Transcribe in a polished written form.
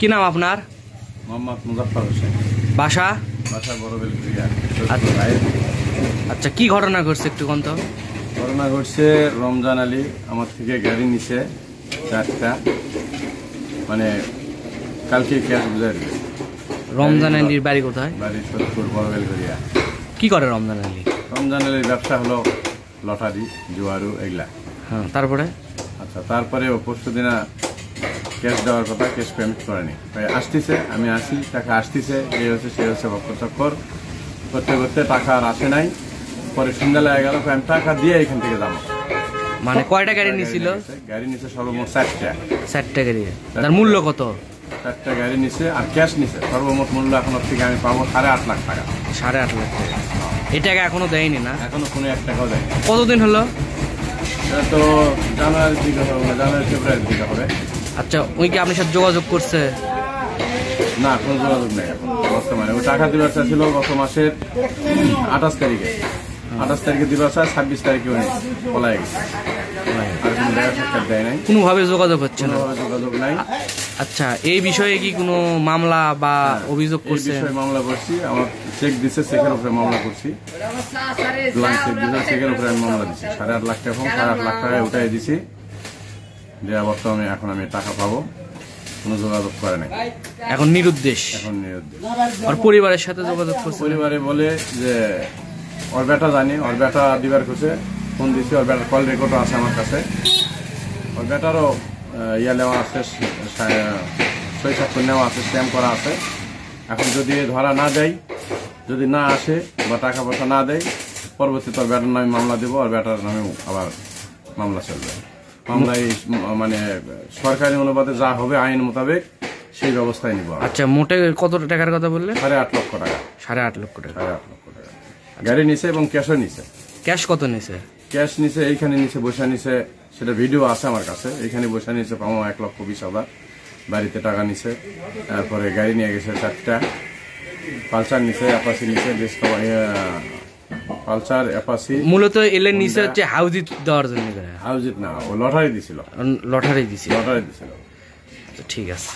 কি নাম আপনার? মোহাম্মদ মুজাফফর হোসেন। বাসা? বাসা বড়বেলঘরিয়া। আচ্ছা, কি ঘটনা ঘটছে একটু কোন তো? ঘটনা ঘটছে, রমজান আলী আমার থেকে গাড়ি নিছে 4টা, মানে কালকে ক্যাশ বুঝাই দিবে। রমজান আলীর বাড়ি কোথায়? বাড়ি সত্যপুর, বড়বেলঘরিয়া। কি করে রমজান আলী? রমজান আলীর ব্যবসা হলো লটারি, জুয়ারু, এগুলা। হ্যাঁ, তারপরে? আচ্ছা, তারপরে ও পরশু দিনা ক্যাশ দেওয়ার কথা, ক্যাশ পেমেন্ট করেনি। আসতেছে, আমি আসি, টাকা আসতেছে, এই হচ্ছে সে হচ্ছে, বক্কর চক্কর করতে করতে টাকা আর আসে নাই। পরে সন্ধ্যা লেগে গেল, আমি টাকা দিয়ে এখান থেকে যাবো। মানে কয়টা গাড়ি নিছিল? গাড়ি নিচ্ছে সর্বমোট 4টা। 4টা গাড়ি। তার মূল্য কত? 4টা গাড়ি নিচ্ছে আর ক্যাশ নিচ্ছে। সর্বমোট মূল্য এখন থেকে আমি পাবো 8.5 লাখ টাকা। 8.5 লাখ টাকা। এই টাকা এখনো দেয়নি না? এখনো কোনো 1 টাকাও দেয়নি। কতদিন হলো? এটা তো জানুয়ারির দিকে হবে, জানুয়ারি ফেব্রুয়ারির দিকে হবে। আচ্ছা, ওই কি আপনার সাথে যোগাযোগ করছে? না, কোনো যোগাযোগ নেই এখন বর্তমানে। ও টাকা দিবার চাইছিল গত মাসের 28 তারিখে। 28 তারিখে দিবার চায়, 26 তারিখে উনি পলায় গেছে। আর কোনো দেখা সাক্ষাৎ দেয় নাই, কোনোভাবে যোগাযোগ হচ্ছে না? যোগাযোগ নাই। আচ্ছা, এই বিষয়ে কি কোনো মামলা বা অভিযোগ করছে? এই বিষয়ে মামলা করছি, আমার চেক দিচ্ছে, চেকের উপরে মামলা করছি। ব্ল্যাঙ্ক চেক দিচ্ছে, চেকের উপরে আমি মামলা দিচ্ছি। 8.5 লাখ টাকা, 8.5 লাখ টাকায় উঠাই দিছি। দেওয়া বর্তমানে এখন আমি টাকা পাবো, কোনো যোগাযোগ করে নাই, এখন নিরুদ্দেশ। এখন নিরুদ্দেশ। আর পরিবারের সাথে যোগাযোগ করছে? পরিবারে বলে যে ওর বেটা জানি, ওর বেটা দিবার করছে, ফোন দিচ্ছি, ওর বেটার কল রেকর্ডও আছে আমার কাছে। ওর বেটারও ইয়া নেওয়া আছে, সই স্বাক্ষর নেওয়া আছে, স্ট্যাম্প করা আছে। এখন যদি ধরা না দেয়, যদি না আসে বা টাকা পয়সা না দেয়, পরবর্তীতে ওর বেটার নামে মামলা দেবো, আর বেটার নামেও আবার মামলা চলবে। মামলায় মানে সরকারি অনুপাতে যা হবে আইন মোতাবেক সেই ব্যবস্থায় নিব। আচ্ছা, মোটে কত টাকার কথা বললে? 8.5 লক্ষ টাকা। 8.5 লক্ষ টাকা। 8.5 লক্ষ টাকা গাড়ি নিছে এবং ক্যাশও নিছে। ক্যাশ কত নিছে? ক্যাশ নিছে এইখানে নিচে বসে নিছে, সেটা ভিডিও আছে আমার কাছে। এইখানে বসে নিছে পাবো 1,20,000। বাড়িতে টাকা নিছে, তারপরে গাড়ি নিয়ে গেছে 4টা। পালসার নিছে, অ্যাপাসি নিছে, পালসার, অ্যাপাসি। মূলত এলে নিচে হচ্ছে হাউজিট দেওয়ার জন্য। হাউজিট না, ও লটারি দিছিল। লটারি দিছিল। লটারি দিছিল। ঠিক আছে।